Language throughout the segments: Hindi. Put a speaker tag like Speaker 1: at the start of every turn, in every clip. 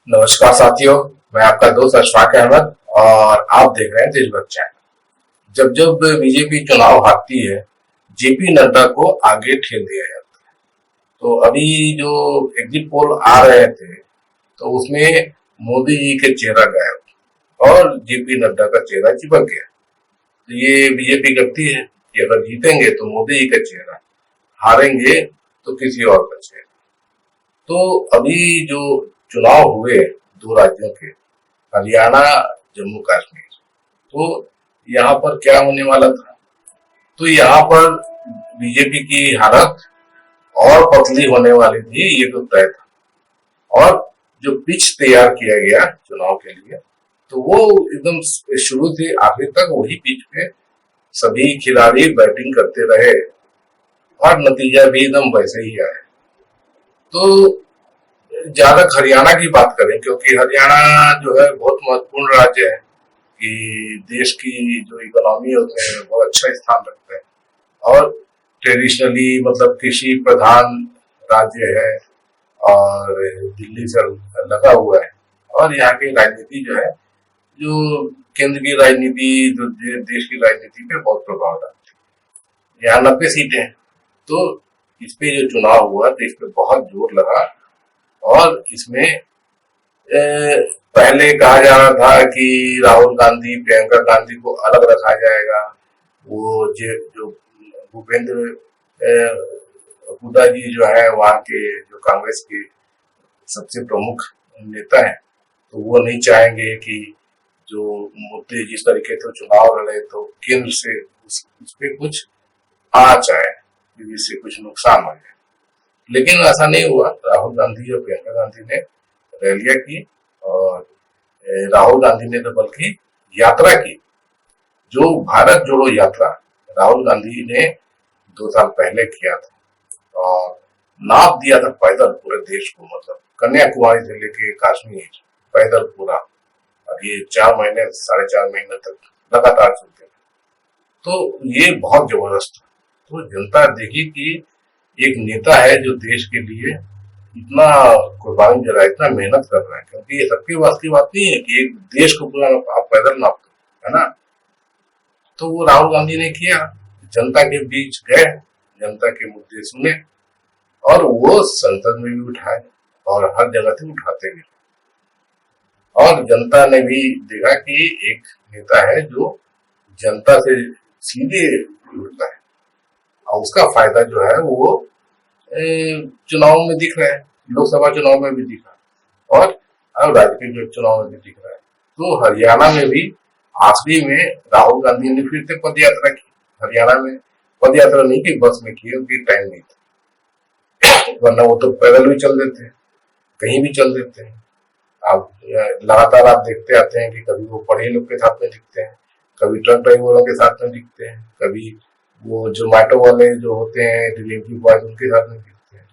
Speaker 1: नमस्कार साथियों। मैं आपका दोस्त अशफाक अहमद और आप देख रहे हैं देशभक्त चैनल। जब जब बीजेपी चुनाव हारती है, जेपी नड्डा को आगे ठेल दिया जाता है। तो अभी जो एग्जिट पोल आ रहे थे, तो उसमें मोदी जी के चेहरा गायब और जेपी नड्डा का चेहरा चिपक गया। तो ये बीजेपी करती है कि अगर जीतेंगे तो मोदी जी का चेहरा, हारेंगे तो किसी और का चेहरा। तो अभी जो चुनाव हुए दो राज्यों के, हरियाणा, जम्मू कश्मीर, तो यहाँ पर क्या होने वाला था? तो यहाँ पर बीजेपी की हालत और पतली होने वाली थी, ये तो तय था। और जो पिच तैयार किया गया चुनाव के लिए, तो वो एकदम शुरू से आखिर तक वही पिच पे सभी खिलाड़ी बैटिंग करते रहे और नतीजा भी एकदम वैसे ही आया। तो ज्यादा हरियाणा की बात करें, क्योंकि हरियाणा जो है बहुत महत्वपूर्ण राज्य है कि देश की जो इकोनॉमी होते हैं बहुत अच्छा स्थान रखते हैं और ट्रेडिशनली मतलब कृषि प्रधान राज्य है और दिल्ली से लगा हुआ है। और यहाँ की राजनीति जो है, जो केंद्र की राजनीति, जो देश की राजनीति पे बहुत प्रभाव डालती है। यहाँ 90 सीटें हैं, तो इस पे जो चुनाव हुआ तो इस पे बहुत जोर लगा। और इसमें पहले कहा जा रहा था कि राहुल गांधी, प्रियंका गांधी को अलग रखा जाएगा। वो जो भूपेंद्र हुड्डा जी जो है वहाँ के, जो कांग्रेस के सबसे प्रमुख नेता है, तो वो नहीं चाहेंगे कि जो मुद्दे जिस तरीके से चुनाव लड़े तो केंद्र से उस पे कुछ आ जाए, जिससे कुछ नुकसान हो जाए। लेकिन ऐसा नहीं हुआ। राहुल गांधी और प्रियंका गांधी ने रैलियां की और राहुल गांधी ने तो बल्कि यात्रा की, जो भारत जोड़ो यात्रा राहुल गांधी ने 2 साल पहले किया था और नाप दिया था पैदल पूरे देश को, मतलब कन्याकुमारी से लेके कश्मीर पैदल पूरा। और ये 4 महीने, 4.5 महीने तक लगातार चलते थे। तो ये बहुत जबरदस्त था। तो जनता देखी कि एक नेता है जो देश के लिए इतना कुर्बानी दे रहा है, इतना मेहनत कर रहा है, क्योंकि ये सबके वास की बात नहीं है कि एक देश को पूरा आप पैदल नाप दो, है ना। तो वो राहुल गांधी ने किया, जनता के बीच गए, जनता के मुद्दे सुने और वो संसद में भी उठाए और हर जगह से उठाते भी। और जनता ने भी देखा कि एक नेता है जो जनता से सीधे जुड़ता है और उसका फायदा जो है वो चुनाव में दिख रहा है, लोकसभा चुनाव में भी दिखा और अब राज्य के चुनाव में भी दिख रहा है। तो हरियाणा में भी आखिरी में राहुल गांधी ने फिर से पद यात्रा की। हरियाणा में पद यात्रा नहीं की, बस में की, उनकी टाइम नहीं था, वरना वो तो पैदल भी चल देते हैं, कहीं भी चल देते हैं। आप लगातार आप देखते आते हैं कि कभी वो पढ़े लोग के साथ में दिखते हैं, कभी ट्रक ड्राइवरों के साथ में दिखते हैं, कभी वो जोमेटो वाले जो होते हैं डिलीवरी बॉय उनके साथ में दिखते हैं।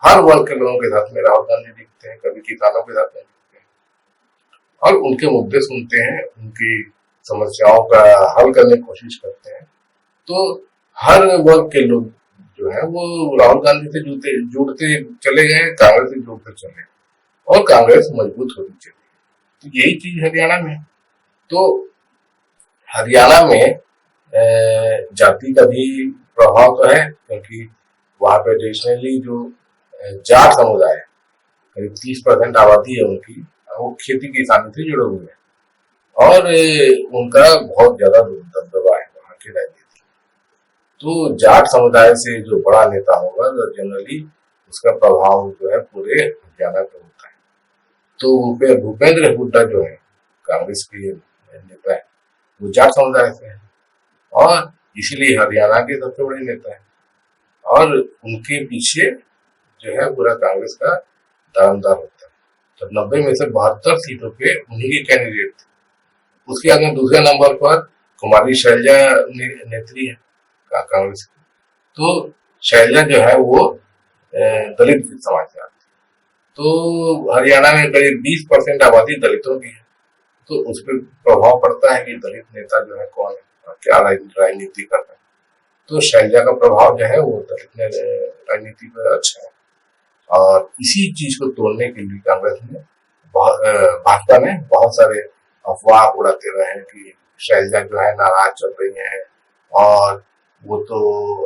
Speaker 1: हर वर्ग के लोगों के साथ में राहुल गांधी दिखते हैं, कभी किसानों के साथ में दिखते हैं और उनके मुद्दे सुनते हैं, उनकी समस्याओं का हल करने की कोशिश करते हैं। तो हर वर्ग के लोग जो है वो राहुल गांधी से जुड़ते चले गए, कांग्रेस से जुड़ते चले गए और कांग्रेस मजबूत होती चली गई। तो यही चीज हरियाणा में। तो हरियाणा में जाति का भी प्रभाव तो है, क्योंकि वहां पे ट्रेडिशनली जो जाट समुदाय, करीब 30% आबादी है उनकी, वो खेती किसानी से जुड़े हुए हैं और उनका बहुत ज्यादा दबदबा है वहां की राजनीति। तो जाट समुदाय से जो बड़ा नेता होगा तो जनरली उसका प्रभाव जो है पूरे हरियाणा पे होता है। तो भूपेंद्र हुड्डा जो है कांग्रेस के नेता है, वो जाट समुदाय से है और इसीलिए हरियाणा के सबसे बड़े नेता है। और उनके पीछे जो है पूरा कांग्रेस का दारोमदार होता है। तो 90 में से 72 सीटों पे उन्हीं के कैंडिडेट थे। उसके आगे दूसरे नंबर पर कुमारी शैलजा नेत्री है कांग्रेस की। तो शैलजा जो है वो दलित समाज से आती है। तो हरियाणा में करीब 20% आबादी दलितों की है। तो उस पर प्रभाव पड़ता है कि दलित नेता जो है कौन है और क्या राजनीति कर रहा है। तो शैलजा का प्रभाव जो है वो दलित राजनीति पर अच्छा है और इसी चीज को तोड़ने के लिए कांग्रेस ने भाजपा ने बहुत सारे अफवाह उड़ाते रहे हैं कि शैलजा जो है नाराज चल रही है, और वो तो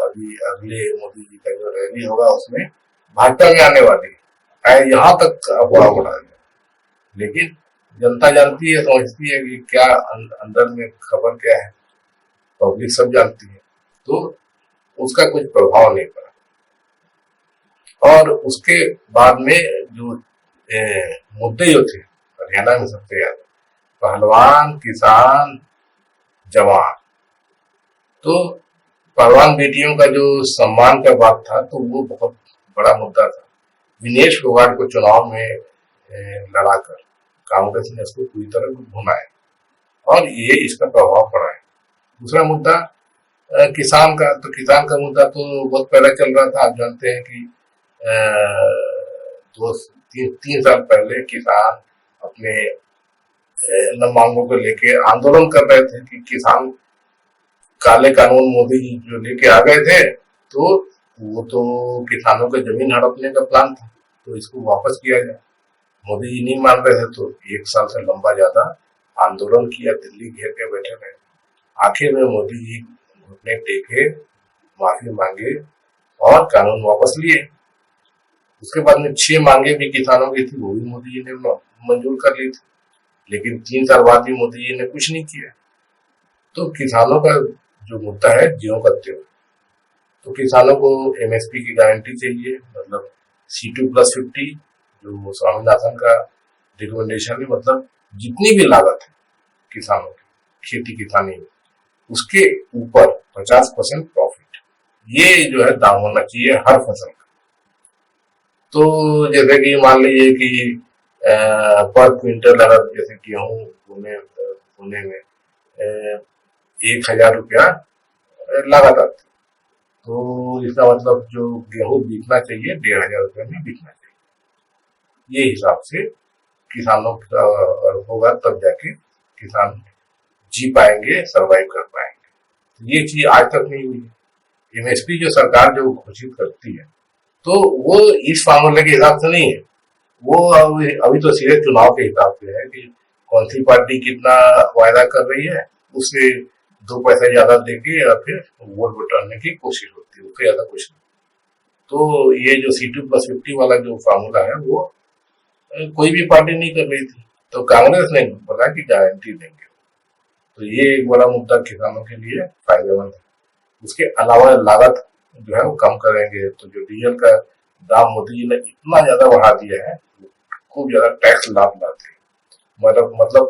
Speaker 1: अभी अगले मोदी जी का जो रैली होगा उसमें भाजपा में आने वाली है, यहाँ तक अफवाह उड़ा है। लेकिन जनता जानती है, समझती है कि क्या अंदर में खबर क्या है, पब्लिक सब जानती है, तो उसका कुछ प्रभाव नहीं पड़ा। और उसके बाद में जो मुद्दे जो थे हरियाणा में सबसे ज्यादा, पहलवान, किसान, जवान, तो पहलवान बेटियों का जो सम्मान का बात था तो वो बहुत बड़ा मुद्दा था। विनेश फोगाट को चुनाव में लड़ाकर कांग्रेस ने इसको पूरी तरह भुनाया और ये इसका प्रभाव पड़ा है। दूसरा मुद्दा किसान का, तो किसान का मुद्दा तो बहुत पहले चल रहा था। आप जानते हैं कि तीन साल पहले किसान अपने मांगों को लेके आंदोलन कर रहे थे कि किसान काले कानून मोदी जी जो लेके आ गए थे, तो वो तो किसानों के जमीन हड़पने का प्लान था, तो इसको वापस किया जाए। मोदी जी नहीं मान रहे थे, तो 1 साल से लंबा ज्यादा आंदोलन किया, दिल्ली घेर के बैठे रहे। आखिर में मोदी जी घुटने टेके, माफी मांगे और कानून वापस लिए। उसके बाद में 6 मांगे भी किसानों की थी, वो भी मोदी जी ने मंजूर कर ली थी, लेकिन 3 साल बाद भी मोदी जी ने कुछ नहीं किया। तो किसानों का जो मुद्दा है ज्यों का त्यों, तो किसानों को एमएसपी की गारंटी चाहिए, मतलब C2+50 जो स्वामीनाथन का रिकमेंडेशन है, मतलब जितनी भी लागत है किसानों की खेती किसानी में, उसके ऊपर 50% प्रॉफिट, ये जो है दाम होना चाहिए हर फसल का। तो जैसे कि मान लीजिए कि पर क्विंटल अगर जैसे गेहूं पुणे में 1,000 रुपया लागत आती, तो इसका मतलब जो गेहूं बिकना चाहिए 1,500 रुपये में बिकना चाहिए। ये हिसाब से किसानों का होगा, तब जाके किसान जी पाएंगे, सरवाइव कर पाएंगे। ये चीज आज तक नहीं हुई। एमएसपी जो सरकार जो घोषित करती है, तो वो इस फार्मूले के हिसाब से नहीं है, वो अभी तो सीधे चुनाव के हिसाब से है कि कौन सी पार्टी कितना वायदा कर रही है, उससे 2 पैसे ज्यादा देके या फिर वोट बटोरने की कोशिश होती है, उससे ज्यादा कुछ नहीं। तो ये जो C2+50 वाला जो फार्मूला है वो कोई भी पार्टी नहीं कर रही थी, तो कांग्रेस ने बोला कि गारंटी देंगे। तो ये एक बड़ा मुद्दा किसानों के लिए फायदेमंद है। उसके अलावा लागत जो है वो कम करेंगे, तो जो डीजल का दाम मोदी जी ने इतना ज्यादा बढ़ा दिया है, खूब ज्यादा टैक्स लाभ लाते हैं। मतलब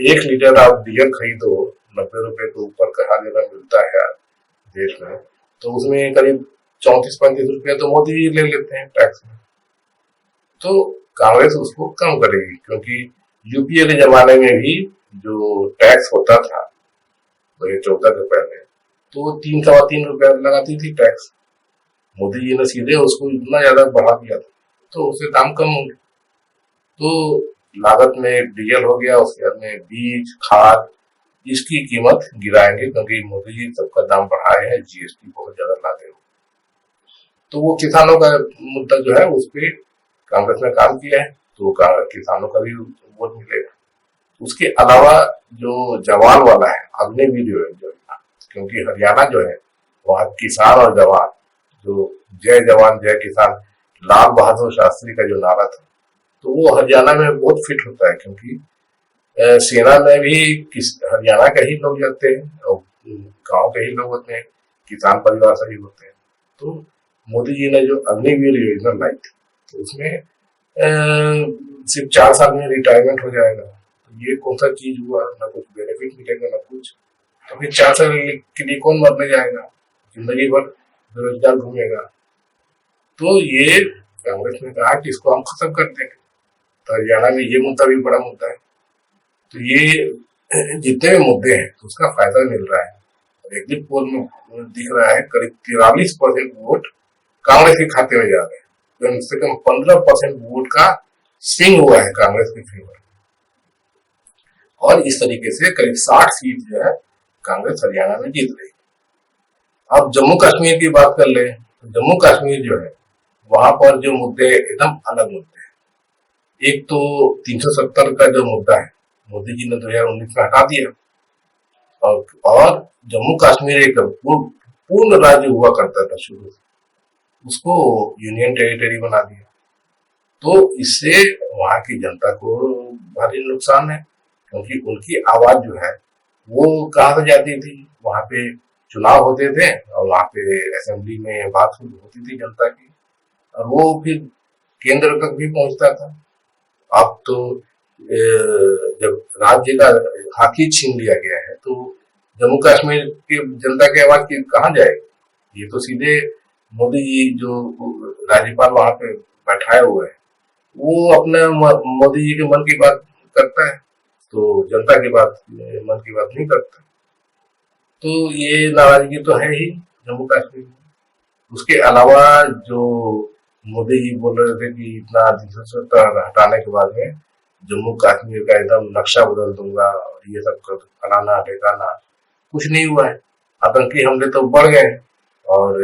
Speaker 1: 1 लीटर आप डीजल खरीदो 90 रुपए के ऊपर कहा जगह मिलता है देश में, तो उसमें करीब 34-35 रुपया तो मोदी जी ले लेते हैं टैक्स में। तो कांग्रेस उसको कम करेगी, क्योंकि यूपीए के जमाने में भी जो टैक्स होता था 2014 के पहले, तो 3-3.25 रुपया लगाती थी टैक्स। मोदी जी ने सीधे उसको इतना ज्यादा बढ़ा दिया था, तो उससे दाम कम होंगे। तो लागत में डीजल हो गया, उसके बाद में बीज, खाद, इसकी कीमत गिराएंगे, क्योंकि मोदी जी सबका दाम बढ़ाए हैं, जीएसटी बहुत ज्यादा लाते हो। तो वो किसानों का मुद्दा जो है उस पर कांग्रेस ने काम किया है, तो किसानों का भी वोट मिलेगा। उसके अलावा जो जवान वाला है, अग्निवीर योजना, क्योंकि हरियाणा जो है वहाँ किसान और जवान, जो जय जवान जय किसान लाल बहादुर शास्त्री का जो नारा था, तो वो हरियाणा में बहुत फिट होता है, क्योंकि सेना में भी हरियाणा के ही लोग जाते हैं और गांव के ही लोग होते हैं, किसान परिवार से ही होते हैं। तो मोदी जी ने जो अग्निवीर योजना लाई थी, तो उसमें सिर्फ 4 साल में रिटायरमेंट हो जाएगा। तो ये कौन सा चीज हुआ, ना कुछ बेनिफिट मिलेगा ना कुछ, तो फिर 4 साल के लिए कौन मरने जाएगा, जिंदगी भर बेरोजगार घूमेगा। तो ये कांग्रेस ने कहा कि इसको हम खत्म कर देंगे। तो हरियाणा में ये मुद्दा भी बड़ा मुद्दा है। तो ये जितने भी मुद्दे हैं तो उसका फायदा मिल रहा है। एग्जिट पोल में दिख रहा है करीब 43% वोट कांग्रेस के खाते में जा रहे हैं, कम से कम 15% वोट का स्विंग हुआ है कांग्रेस के फेवर। और इस तरीके से करीब 60 सीट जो है कांग्रेस हरियाणा में जीत रही है। अब जम्मू कश्मीर की बात कर ले, तो जम्मू कश्मीर जो है वहां पर जो मुद्दे एकदम अलग मुद्दे हैं। एक तो 370 का जो मुद्दा है, मोदी जी ने 2019 में हटा दिया। और जम्मू कश्मीर एक पूर्ण राज्य हुआ करता था शुरू से, उसको यूनियन टेरिटरी बना दिया। तो इससे वहां की जनता को भारी नुकसान है, क्योंकि उनकी आवाज जो है वो कहाँ से जाती थी? वहां पे चुनाव होते थे और वहां पे असेंबली में बात होती थी जनता की, और वो फिर केंद्र तक भी पहुंचता था। अब तो जब राज्य का हक ही छीन लिया गया है, तो जम्मू कश्मीर की जनता की आवाज की कहाँ जाएगी? ये तो सीधे मोदी जी जो राज्यपाल वहां पे बैठाए हुए हैं, वो अपने मोदी जी के मन की बात करता है, तो जनता की बात मन की बात नहीं करता। तो ये नाराजगी तो है ही जम्मू कश्मीर में। उसके अलावा जो मोदी जी बोल रहे थे कि इतना हटाने के बाद में जम्मू कश्मीर का एकदम नक्शा बदल दूंगा और ये सब फलाना ठिकाना, कुछ नहीं हुआ है। आतंकी हमले तो बढ़ गए और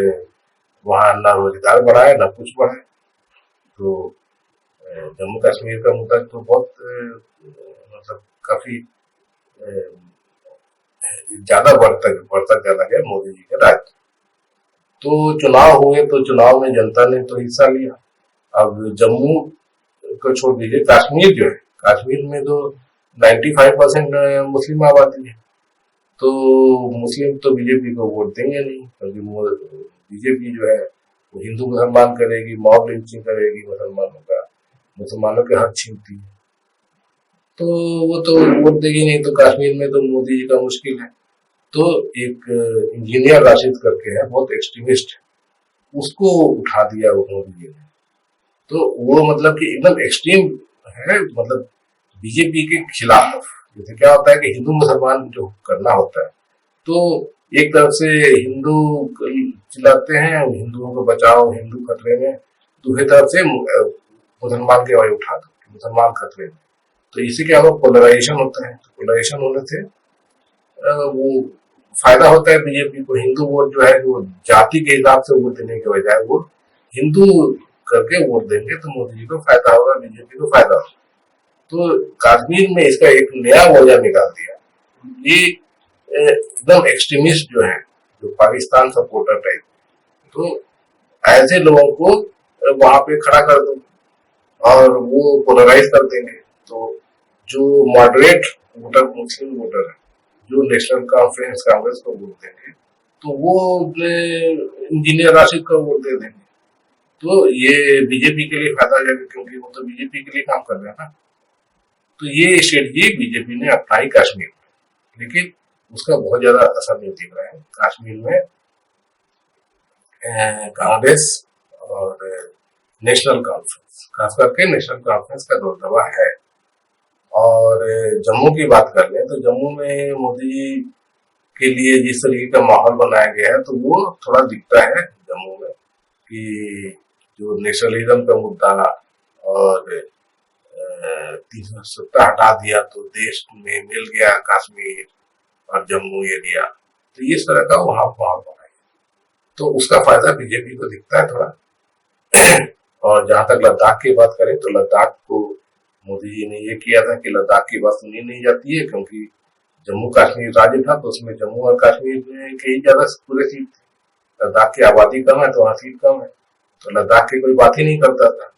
Speaker 1: वहां ना रोजगार बढ़ा है ना कुछ बढ़ा है। तो जम्मू कश्मीर का मुद्दा तो बहुत मतलब काफी ज्यादा बढ़ता चला गया मोदी जी के राज। तो चुनाव हुए तो चुनाव में जनता ने तो हिस्सा लिया। अब जम्मू को छोड़ दीजिए, कश्मीर जो है, कश्मीर में तो 95% मुस्लिम आबादी है। तो मुस्लिम तो बीजेपी को वोट देंगे नहीं, क्योंकि बीजेपी जो है वो हिंदू मुसलमान करेगी, मॉब लिंचिंग करेगी, मुसलमानों के हक छीनती है। तो वो तो वोट देगी नहीं, तो कश्मीर में तो मोदी जी का मुश्किल है। तो एक इंजीनियर राशिद करके है, बहुत एक्सट्रीमिस्ट, उसको उठा दिया वो मोदी जी ने। तो वो मतलब कि एकदम एक्सट्रीम है, मतलब बीजेपी के खिलाफ। जैसे क्या होता है कि हिंदू मुसलमान जो करना होता है, तो एक तरफ से हिंदू चिल्लाते हैं हिंदुओं को बचाओ, हिंदू खतरे में, दूसरी तरफ से मुसलमान की आवाज उठा दो, मुसलमान खतरे में। तो इसी क्या होगा, पोलराइजेशन होता है। तो पोलराइजेशन होने से वो फायदा होता है बीजेपी को। हिंदू वोट जो है वो जाति के हिसाब से वोट देने के बजाय वो हिंदू करके वोट देंगे, तो मोदी जी को फायदा होगा, बीजेपी को फायदा होगा। तो कश्मीर में इसका एक नया वर्जन निकाल दिया। ये एकदम एक्सट्रीमिस्ट जो है, जो पाकिस्तान सपोर्टर टाइप, तो ऐसे लोगों को वहां पे खड़ा कर दो और वो पोलराइज कर देंगे। तो जो मॉडरेट वोटर, मुस्लिम वोटर है, जो नेशनल कॉन्फ्रेंस कांग्रेस को वोट देंगे, तो वो इंजीनियर राशिद को वोट दे देंगे। तो ये बीजेपी के लिए फायदा है, क्योंकि वो तो बीजेपी के लिए काम कर रहे हैं ना। तो ये स्ट्रेटजी बीजेपी ने अपनाई कश्मीर में, लेकिन उसका बहुत ज्यादा असर नहीं दिख रहा है। कश्मीर में कांग्रेस और नेशनल कॉन्फ्रेंस, खास करके नेशनल कॉन्फ्रेंस का दबदबा है। और जम्मू की बात कर लें तो जम्मू में मोदी जी के लिए जिस तरीके का माहौल बनाया गया है, तो वो थोड़ा दिखता है जम्मू में कि जो नेशनलिज्म का मुद्दा और 370 हटा दिया तो देश में मिल गया कश्मीर और जम्मू एरिया, तो इस तरह का वहां माहौल बनाया, तो उसका फायदा बीजेपी को दिखता है थोड़ा। और जहां तक लद्दाख की बात करें, तो लद्दाख को मोदी जी ने ये किया था कि लद्दाख की बात सुनी नहीं जाती है, क्योंकि जम्मू कश्मीर राज्य था, तो उसमें जम्मू और कश्मीर में कई ज्यादा पूरे सीट थे। लद्दाख की आबादी कम है तो वहां सीट कम है, तो लद्दाख की कोई बात ही नहीं करता था।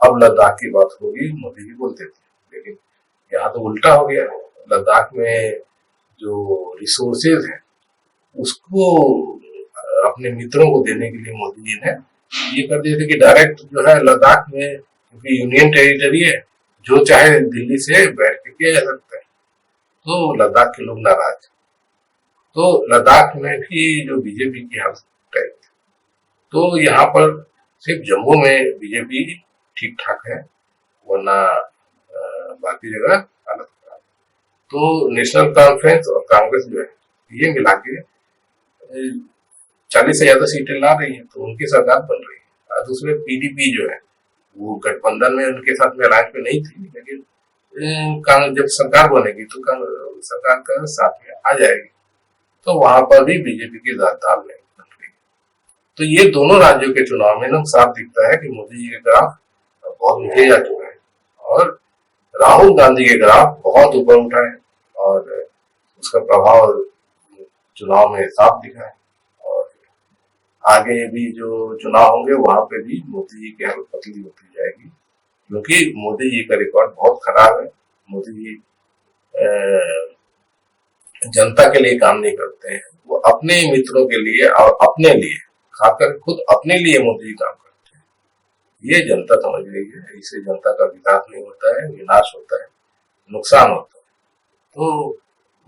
Speaker 1: अब लद्दाख की बात होगी, मोदी जी बोलते थे, लेकिन यहाँ तो उल्टा हो गया। लद्दाख में जो रिसोर्सेज है उसको अपने मित्रों को देने के लिए मोदी जी ने ये कर दिया था कि डायरेक्ट जो है लद्दाख में, क्योंकि यूनियन टेरिटरी है, जो चाहे दिल्ली से बैठ के किया जा सकता है। तो लद्दाख के लोग नाराज। तो लद्दाख में भी जो बीजेपी की हालत है, तो यहाँ पर सिर्फ जम्मू में बीजेपी ठीक ठाक है, वरना बाकी जगह हालत खराब। तो नेशनल कॉन्फ्रेंस और कांग्रेस जो है, ये मिला के 40 से ज्यादा सीटें ला रही है, तो उनकी सरकार बन रही है। और दूसरे पीडीपी जो है, वो गठबंधन में उनके साथ में अलायंस में नहीं थी, लेकिन जब सरकार बनेगी तो सरकार का साथ में आ जाएगी, तो वहां पर भी बीजेपी की दाल नहीं बन रही। तो ये दोनों राज्यों के चुनाव में ना साफ दिखता है कि मोदी जी का ग्राफ बहुत नीचे जा चुका है और राहुल गांधी के ग्राफ बहुत ऊपर उठा है और उसका प्रभाव चुनाव में साफ दिखा है। और आगे भी जो चुनाव होंगे वहां पे भी मोदी जी की हालत पतली होती जाएगी, क्योंकि मोदी जी का रिकॉर्ड बहुत खराब है। मोदी जी जनता के लिए काम नहीं करते हैं, वो अपने मित्रों के लिए और अपने लिए, खासकर खुद अपने लिए मोदी जी काम करते हैं। ये जनता समझ रही है, इससे जनता का विकास नहीं होता है, विनाश होता है, नुकसान होता है। तो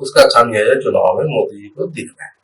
Speaker 1: उसका खामियाजा चुनाव में मोदी जी को दिख रहा है।